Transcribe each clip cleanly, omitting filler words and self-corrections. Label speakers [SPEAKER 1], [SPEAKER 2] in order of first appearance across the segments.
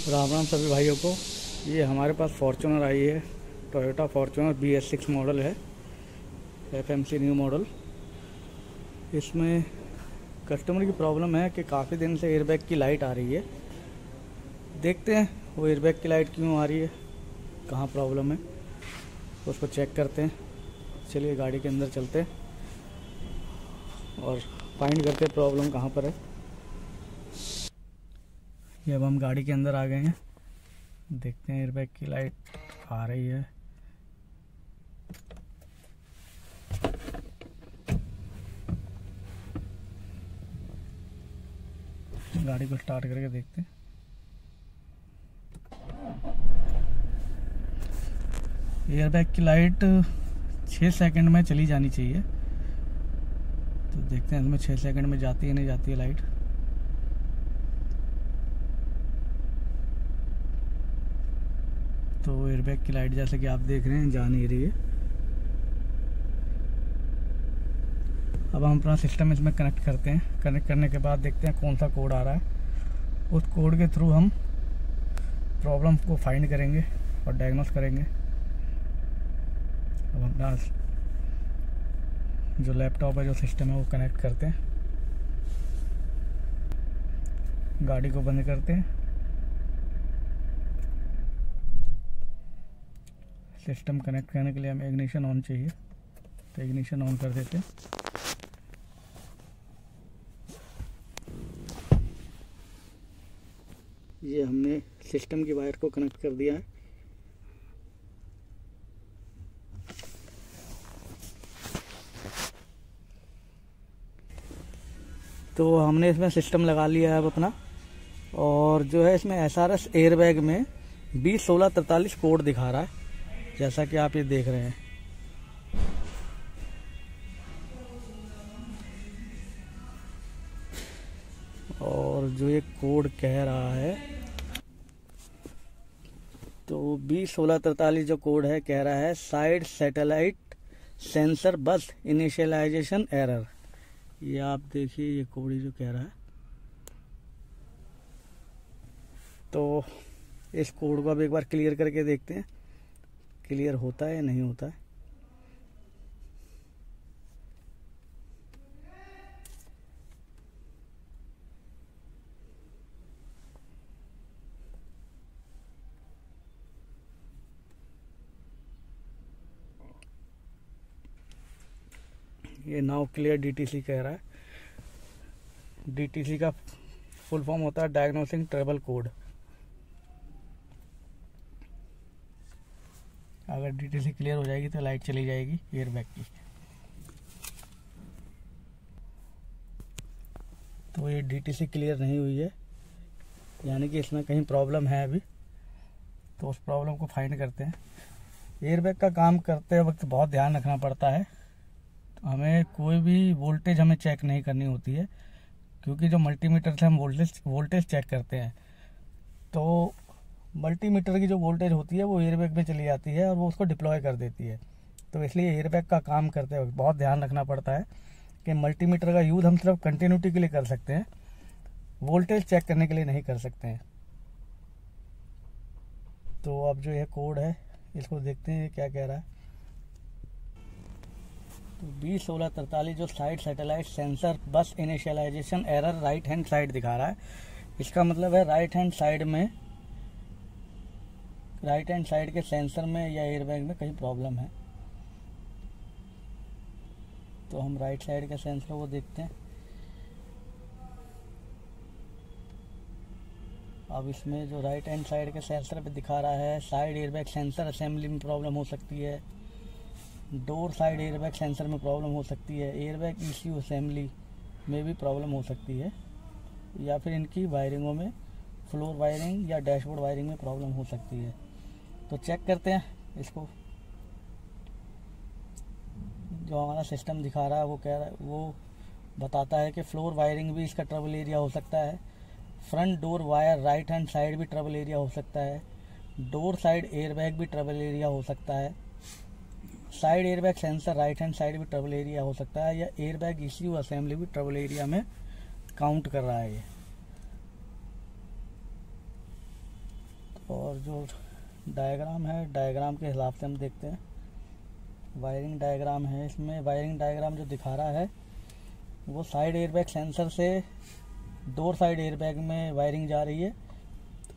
[SPEAKER 1] राम राम सभी भाइयों को। ये हमारे पास फॉर्च्यूनर आई है, टोयोटा फॉर्च्यूनर BS6 मॉडल है, FMC न्यू मॉडल। इसमें कस्टमर की प्रॉब्लम है कि काफ़ी दिन से एयरबैग की लाइट आ रही है। देखते हैं वो एयरबैग की लाइट क्यों आ रही है, कहाँ प्रॉब्लम है, उसको चेक करते हैं। चलिए गाड़ी के अंदर चलते हैं और फाइंड करते हैं प्रॉब्लम कहाँ पर है। ये अब हम गाड़ी के अंदर आ गए हैं, देखते हैं एयरबैग की लाइट आ रही है। गाड़ी को स्टार्ट करके देखते हैं। एयरबैग की लाइट 6 सेकंड में चली जानी चाहिए, तो देखते हैं इसमें 6 सेकंड में जाती है नहीं जाती है लाइट। तो एयरबैग की लाइट जैसे कि आप देख रहे हैं जा नहीं रही है। अब हम अपना सिस्टम इसमें कनेक्ट करते हैं। कनेक्ट करने के बाद देखते हैं कौन सा कोड आ रहा है। उस कोड के थ्रू हम प्रॉब्लम को फाइंड करेंगे और डायग्नोस करेंगे। अब अपना जो लैपटॉप है, जो सिस्टम है, वो कनेक्ट करते हैं। गाड़ी को बंद करते हैं। सिस्टम कनेक्ट करने के लिए हमें इग्निशन ऑन चाहिए, तो इग्निशन ऑन कर देते हैं। ये हमने सिस्टम की वायर को कनेक्ट कर दिया है। तो हमने इसमें सिस्टम लगा लिया है अब अपना, और जो है इसमें SRS एयरबैग में 201643 कोड दिखा रहा है, जैसा कि आप ये देख रहे हैं। और जो ये कोड कह रहा है, तो 201643 जो कोड है कह रहा है side satellite sensor bus initialization error. ये आप देखिए ये कोड जो कह रहा है। तो इस कोड को अब एक बार क्लियर करके देखते हैं, क्लियर होता है या नहीं होता है। ये नाउ क्लियर DTC कह रहा है। DTC का फुल फॉर्म होता है डायग्नोसिंग ट्रबल कोड। अगर DTC क्लियर हो जाएगी तो लाइट चली जाएगी एयरबैग की। तो ये DTC क्लियर नहीं हुई है, यानी कि इसमें कहीं प्रॉब्लम है अभी। तो उस प्रॉब्लम को फाइंड करते हैं। एयरबैग का काम करते वक्त बहुत ध्यान रखना पड़ता है। तो हमें कोई भी वोल्टेज हमें चेक नहीं करनी होती है, क्योंकि जो मल्टीमीटर से हम वोल्टेज चेक करते हैं, तो मल्टीमीटर की जो वोल्टेज होती है वो एयरबैग में चली जाती है और वो उसको डिप्लॉय कर देती है। तो इसलिए एयरबैग का काम करते वक्त बहुत ध्यान रखना पड़ता है कि मल्टीमीटर का यूज़ हम सिर्फ कंटिन्यूटी के लिए कर सकते हैं, वोल्टेज चेक करने के लिए नहीं कर सकते हैं। तो अब जो यह कोड है इसको देखते हैं क्या कह रहा है। तो 201643 जो side satellite sensor bus initialization error right hand side दिखा रहा है। इसका मतलब है राइट हैंड साइड के सेंसर में या एयरबैग में कहीं प्रॉब्लम है। तो हम राइट साइड के सेंसर को देखते हैं। अब इसमें जो राइट हैंड साइड के सेंसर पे दिखा रहा है साइड एयरबैग सेंसर असेंबली में प्रॉब्लम हो सकती है, डोर साइड एयरबैग सेंसर में प्रॉब्लम हो सकती है, एयरबैग ECU असेंबली में भी प्रॉब्लम हो सकती है, या फिर इनकी वायरिंगों में फ्लोर वायरिंग या डैशबोर्ड वायरिंग में प्रॉब्लम हो सकती है। तो चेक करते हैं इसको। जो हमारा सिस्टम दिखा रहा है वो कह रहा है, वो बताता है कि फ्लोर वायरिंग भी इसका ट्रबल एरिया हो सकता है, front door wire right hand side भी ट्रबल एरिया हो सकता है, डोर साइड एयरबैग भी ट्रबल एरिया हो सकता है, side airbag sensor right hand side भी ट्रबल एरिया हो सकता है, या एयरबैग ECU असेंबली भी ट्रबल एरिया में काउंट कर रहा है ये। और जो डायग्राम है, डायग्राम के हिसाब से हम देखते हैं। वायरिंग डायग्राम है इसमें। वायरिंग डायग्राम जो दिखा रहा है वो साइड एयरबैग सेंसर से डोर साइड एयरबैग में वायरिंग जा रही है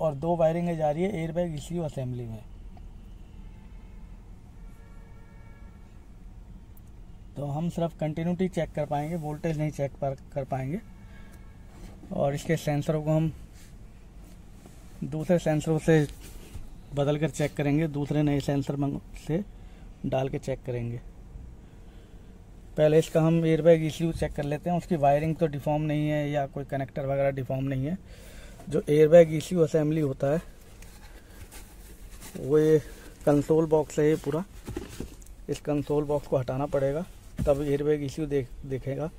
[SPEAKER 1] और 2 वायरिंग जा रही है एयरबैग ECU असेंबली में। तो हम सिर्फ कंटिन्यूटी चेक कर पाएंगे, वोल्टेज नहीं चेक कर पाएंगे। और इसके सेंसरों को हम दूसरे सेंसरों से बदल कर चेक करेंगे, दूसरे नए सेंसर से डाल के चेक करेंगे। पहले इसका हम एयरबैग ECU चेक कर लेते हैं। उसकी वायरिंग तो डिफॉर्म नहीं है या कोई कनेक्टर वगैरह डिफॉर्म नहीं है। जो एयरबैग ECU असेंबली होता है वो ये कंसोल बॉक्स है ये पूरा। इस कंसोल बॉक्स को हटाना पड़ेगा तब एयरबैग ECU देखेगा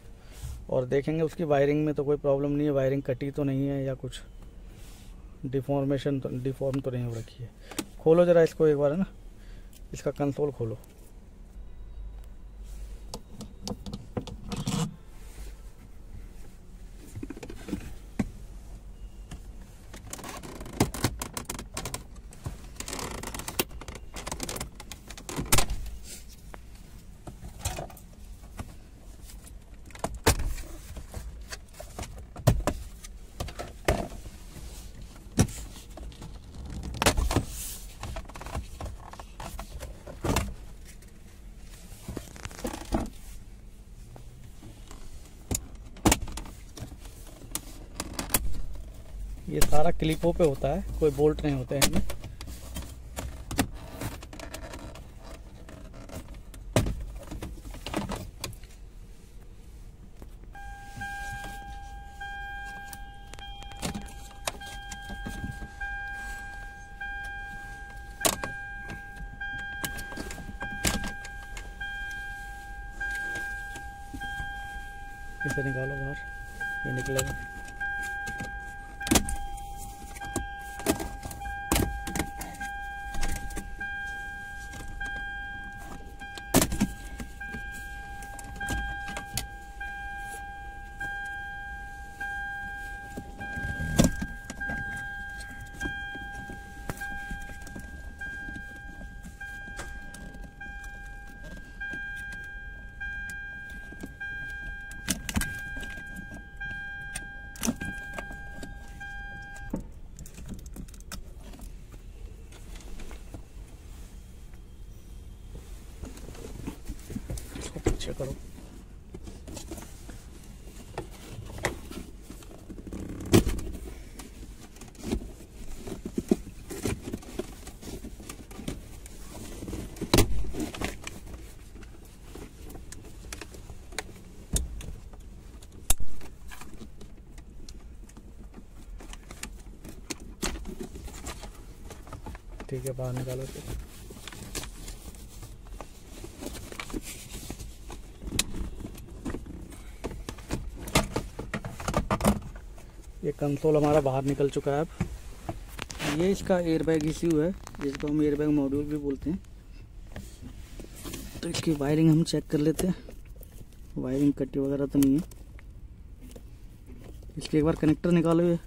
[SPEAKER 1] और देखेंगे उसकी वायरिंग में तो कोई प्रॉब्लम नहीं है, वायरिंग कटी तो नहीं है या कुछ डिफॉर्म तो नहीं हो रखी है। खोलो ज़रा इसको एक बार, है ना, इसका कंसोल खोलो। ये सारा क्लिपों पे होता है, कोई बोल्ट नहीं होते हैं इनमें। इसे निकालो बाहर, ये निकलेगा। पीछे करो। ठीक है, बाहर निकालो इसे। ये कंसोल हमारा बाहर निकल चुका है। अब ये इसका एयरबैग ECU है जिसको हम एयरबैग मॉड्यूल भी बोलते हैं। तो इसकी वायरिंग हम चेक कर लेते हैं, वायरिंग कटी वगैरह तो नहीं है। इसके एक बार कनेक्टर निकालो। ये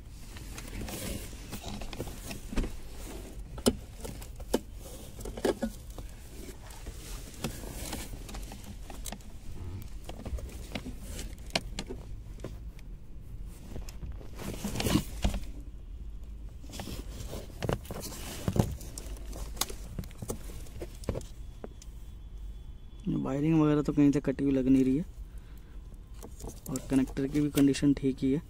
[SPEAKER 1] वायरिंग वगैरह तो कहीं से कटी हुई लग नहीं रही है और कनेक्टर की भी कंडीशन ठीक ही है।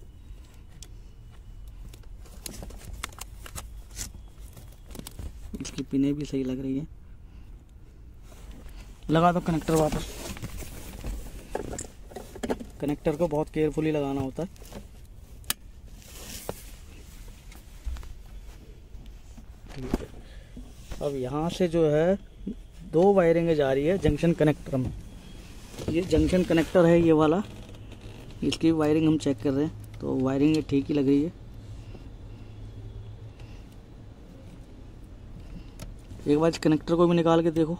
[SPEAKER 1] इसकी पिनें भी सही लग रही है। लगा दो कनेक्टर वापस। कनेक्टर को बहुत केयरफुली लगाना होता है। ठीक है, अब यहाँ से जो है 2 वायरिंग जा रही है जंक्शन कनेक्टर में। ये जंक्शन कनेक्टर है ये वाला, इसकी वायरिंग हम चेक कर रहे हैं तो वायरिंग ठीक ही लग रही है। एक बार इस कनेक्टर को भी निकाल के देखो।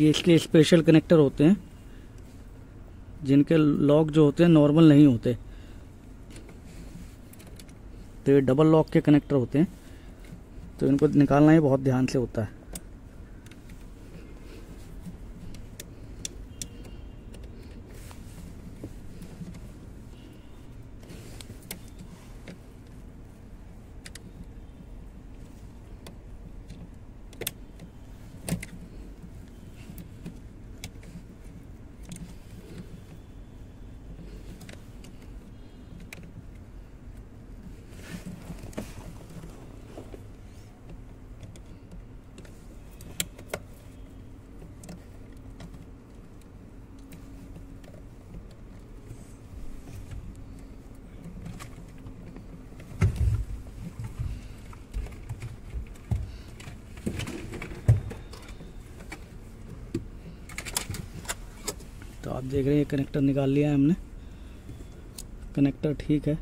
[SPEAKER 1] ये इसके स्पेशल कनेक्टर होते हैं जिनके लॉक जो होते हैं नॉर्मल नहीं होते। तो ये डबल लॉक के कनेक्टर होते हैं, तो इनको निकालना ही बहुत ध्यान से होता है। तो आप देख रहे हैं ये कनेक्टर निकाल लिया है हमने। कनेक्टर ठीक है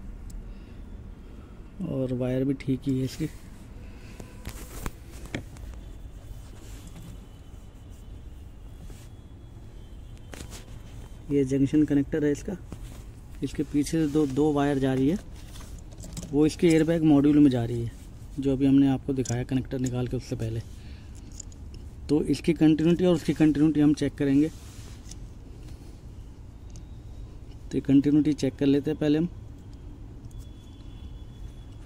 [SPEAKER 1] और वायर भी ठीक ही है इसकी। ये जंक्शन कनेक्टर है इसका। इसके पीछे से दो वायर जा रही है, वो इसके एयरबैग मॉड्यूल में जा रही है, जो अभी हमने आपको दिखाया कनेक्टर निकाल के उससे पहले। तो इसकी कंटिन्यूटी और उसकी कंटिन्यूटी हम चेक करेंगे। तो कंटिन्यूटी चेक कर लेते हैं पहले हम,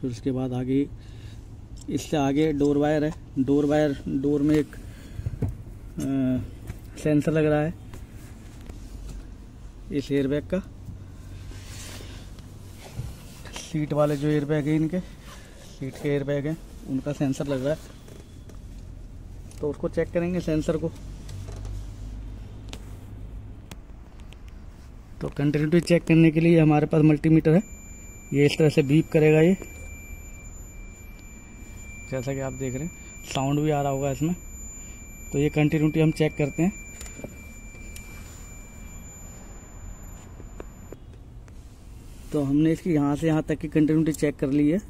[SPEAKER 1] फिर उसके बाद आगे इससे आगे डोर वायर है। डोर में एक सेंसर लग रहा है इस एयरबैग का। सीट वाले जो एयरबैग है, इनके सीट के एयरबैग हैं, उनका सेंसर लग रहा है। तो उसको चेक करेंगे सेंसर को। तो कंटिन्यूटी चेक करने के लिए हमारे पास मल्टीमीटर है। ये इस तरह से बीप करेगा ये, जैसा कि आप देख रहे हैं, साउंड भी आ रहा होगा इसमें। तो ये कंटिन्यूटी हम चेक करते हैं। तो हमने इसकी यहाँ से यहाँ तक की कंटिन्यूटी चेक कर ली है।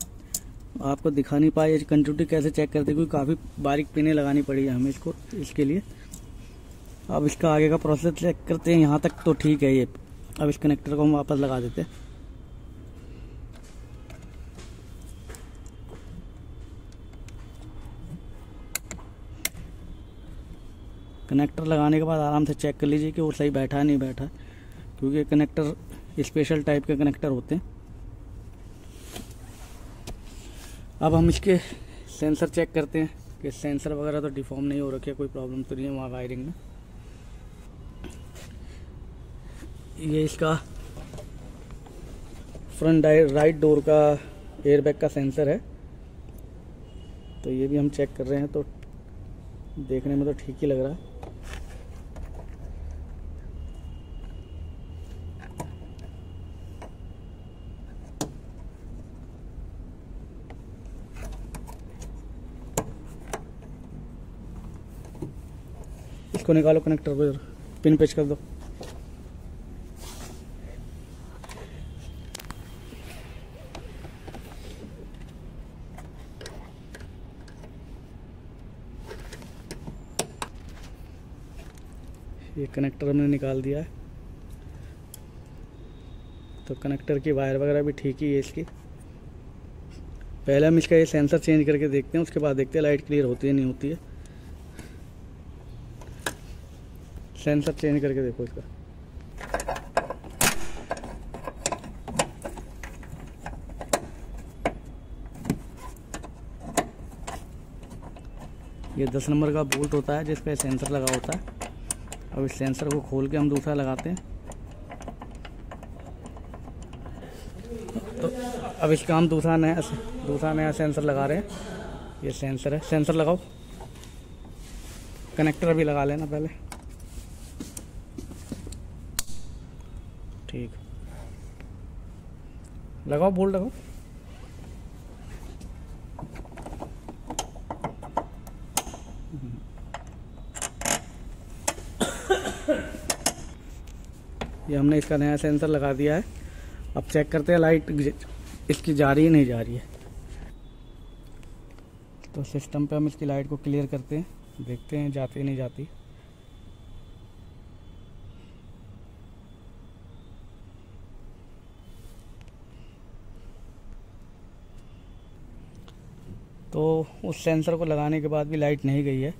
[SPEAKER 1] आपको दिखा नहीं पाए कंटिन्यूटी कैसे चेक करते, क्योंकि काफ़ी बारीक पिनें लगानी पड़ी है हमें इसके लिए। अब इसका आगे का प्रोसेस चेक करते हैं। यहाँ तक तो ठीक है ये। अब इस कनेक्टर को हम वापस लगा देते हैं। कनेक्टर लगाने के बाद आराम से चेक कर लीजिए कि वो सही बैठा है नहीं बैठा, क्योंकि कनेक्टर स्पेशल टाइप के कनेक्टर होते हैं। अब हम इसके सेंसर चेक करते हैं कि सेंसर वगैरह तो डिफॉर्म नहीं हो रखे, कोई प्रॉब्लम तो नहीं है वहाँ वायरिंग में। ये इसका फ्रंट राइट डोर का एयरबैग का सेंसर है। तो ये भी हम चेक कर रहे हैं, तो देखने में तो ठीक ही लग रहा है। इसको निकालो, कनेक्टर को पिन पेच कर दो। ये कनेक्टर हमने निकाल दिया है। तो कनेक्टर की वायर वगैरह भी ठीक ही है इसकी। पहले हम इसका ये सेंसर चेंज करके देखते हैं, उसके बाद देखते हैं लाइट क्लियर होती है नहीं होती है। सेंसर चेंज करके देखो इसका। ये 10 नंबर का बोल्ट होता है जिस पे सेंसर लगा होता है। अब इस सेंसर को खोल के हम दूसरा लगाते हैं। तो अब इसका हम दूसरा नया सेंसर लगा रहे हैं। ये सेंसर है, सेंसर लगाओ। कनेक्टर भी लगा लेना पहले। ठीक, लगाओ, बोल्ट लगाओ। ये हमने इसका नया सेंसर लगा दिया है। अब चेक करते हैं लाइट इसकी जा रही है नहीं जा रही है। तो सिस्टम पे हम इसकी लाइट को क्लियर करते हैं, देखते हैं जाती है नहीं जाती। तो उस सेंसर को लगाने के बाद भी लाइट नहीं गई है।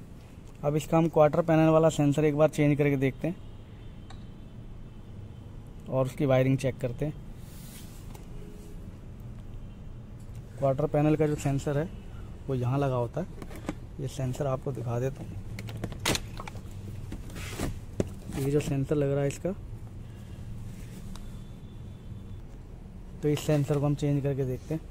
[SPEAKER 1] अब इसका हम क्वार्टर पैनल वाला सेंसर एक बार चेंज करके देखते हैं और उसकी वायरिंग चेक करते हैं। क्वार्टर पैनल का जो सेंसर है वो यहाँ लगा होता है। ये सेंसर आपको दिखा देता हूँ। ये जो सेंसर लग रहा है इसका, तो इस सेंसर को हम चेंज करके देखते हैं।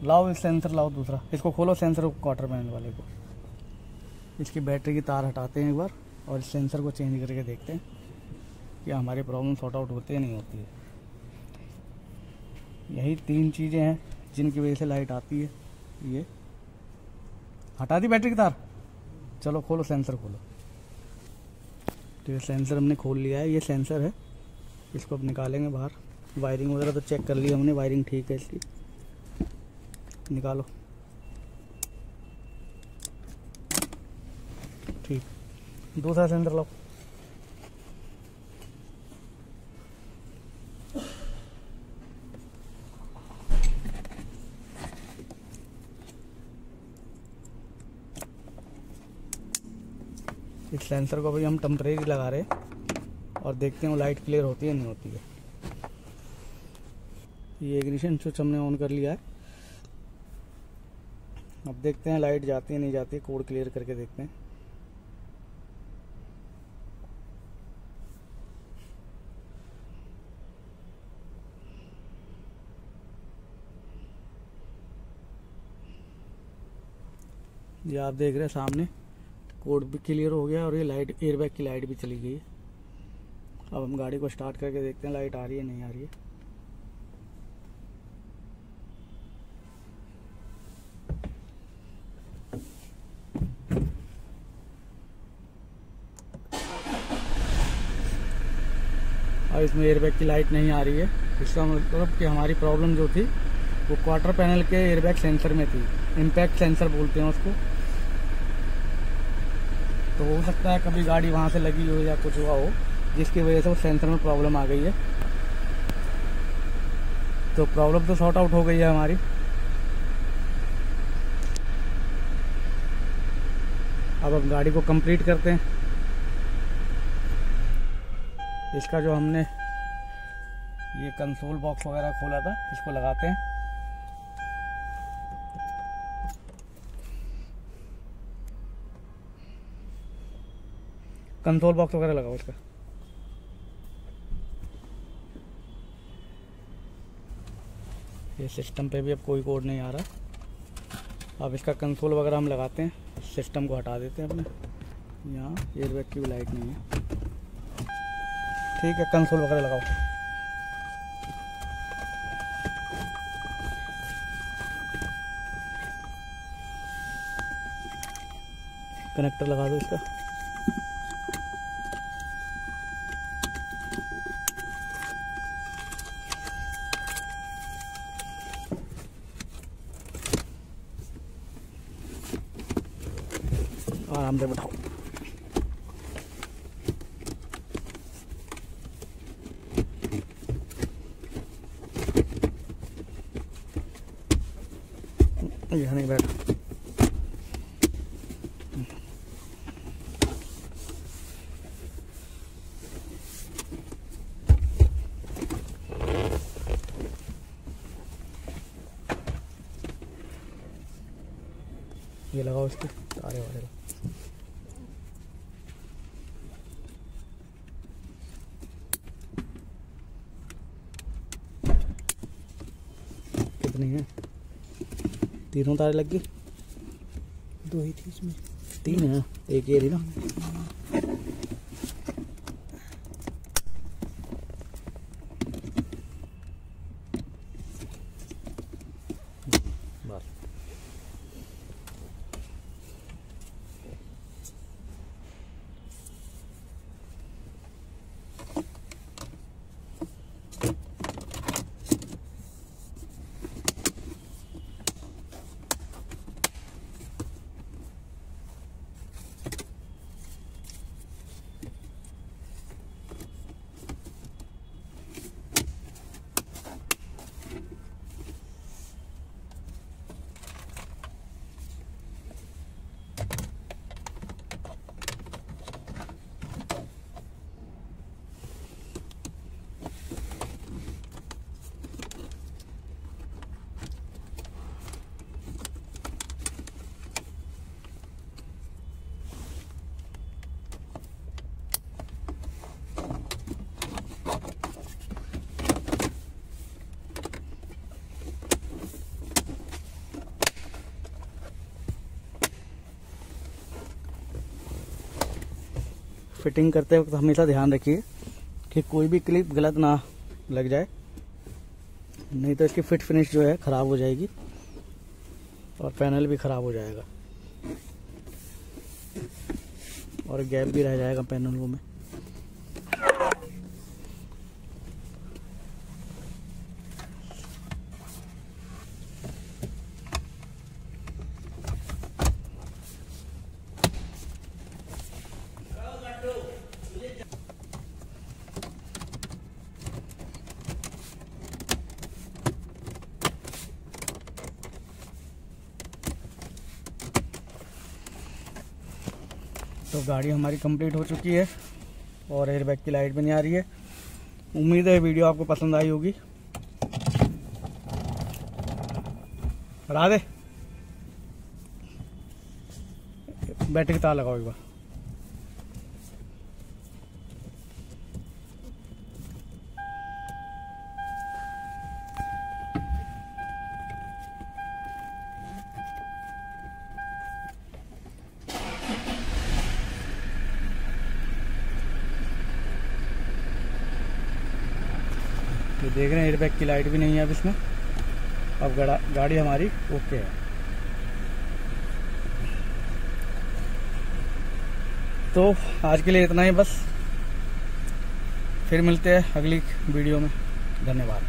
[SPEAKER 1] लाओ इस सेंसर लाओ दूसरा, इसको खोलो सेंसर को, क्वार्टर पैनल वाले को। इसकी बैटरी की तार हटाते हैं एक बार और इस सेंसर को चेंज करके देखते हैं कि हमारी प्रॉब्लम सॉर्ट आउट होती है नहीं होती है। यही 3 चीज़ें हैं जिनकी वजह से लाइट आती है। ये हटा दी बैटरी की तार, चलो खोलो सेंसर खोलो। तो ये सेंसर हमने खोल लिया है। ये सेंसर है, इसको अब निकालेंगे बाहर। वायरिंग वगैरह तो चेक कर ली हमने, वायरिंग ठीक है इसकी। निकालो, ठीक। दूसरा सेंसर लाओ। इस सेंसर को अभी हम टेम्परेरी लगा रहे हैं और देखते हैं वो लाइट क्लियर होती है नहीं होती है। ये इग्निशन स्विच हमने ऑन कर लिया है। अब देखते हैं लाइट जाती है नहीं जाती है। कोड क्लियर करके देखते हैं। ये आप देख रहे हैं सामने कोड भी क्लियर हो गया और ये लाइट, एयरबैग की लाइट भी चली गई है। अब हम गाड़ी को स्टार्ट करके देखते हैं लाइट आ रही है नहीं आ रही है। और इसमें एयरबैग की लाइट नहीं आ रही है। इसका मतलब कि हमारी प्रॉब्लम जो थी वो क्वार्टर पैनल के एयरबैग सेंसर में थी। इम्पैक्ट सेंसर बोलते हैं उसको। तो हो सकता है कभी गाड़ी वहाँ से लगी हो या कुछ हुआ हो जिसकी वजह से वो सेंसर में प्रॉब्लम आ गई है। तो प्रॉब्लम तो सॉर्ट आउट हो गई है हमारी। अब हम गाड़ी को कंप्लीट करते हैं। इसका जो हमने ये कंसोल बॉक्स वगैरह खोला था, इसको लगाते हैं। कंसोल बॉक्स वगैरह लगाओ इसका। ये सिस्टम पे भी अब कोई कोड नहीं आ रहा। अब इसका कंसोल वगैरह हम लगाते हैं। सिस्टम को हटा देते हैं अपने। यहाँ एयरबैग की भी लाइट नहीं है। ठीक है, कंसोल वगैरह लगाओ। कनेक्टर लगा दो इसका। आराम से बैठाओ। यहाँ नहीं बैठा। ये लगाओ इसके तारे वाले। कितनी है? तीनों तारे लग गई?
[SPEAKER 2] 2 ही थी इसमें।
[SPEAKER 1] 3 है, एक ये थी ना। बस फिटिंग करते वक्त हमेशा ध्यान रखिए कि कोई भी क्लिप गलत ना लग जाए, नहीं तो इसकी फिट फिनिश जो है ख़राब हो जाएगी और पैनल भी ख़राब हो जाएगा और गैप भी रह जाएगा पैनलों में। तो गाड़ी हमारी कंप्लीट हो चुकी है और एयरबैग की लाइट भी नहीं आ रही है। उम्मीद है वीडियो आपको पसंद आई होगी। हटा दे, बैटरी का तार लगाओ एक बार। ये देख रहे हैं एयरबैग की लाइट भी नहीं है अब इसमें। अब गाड़ी हमारी ओके है। तो आज के लिए इतना ही बस, फिर मिलते हैं अगली वीडियो में। धन्यवाद।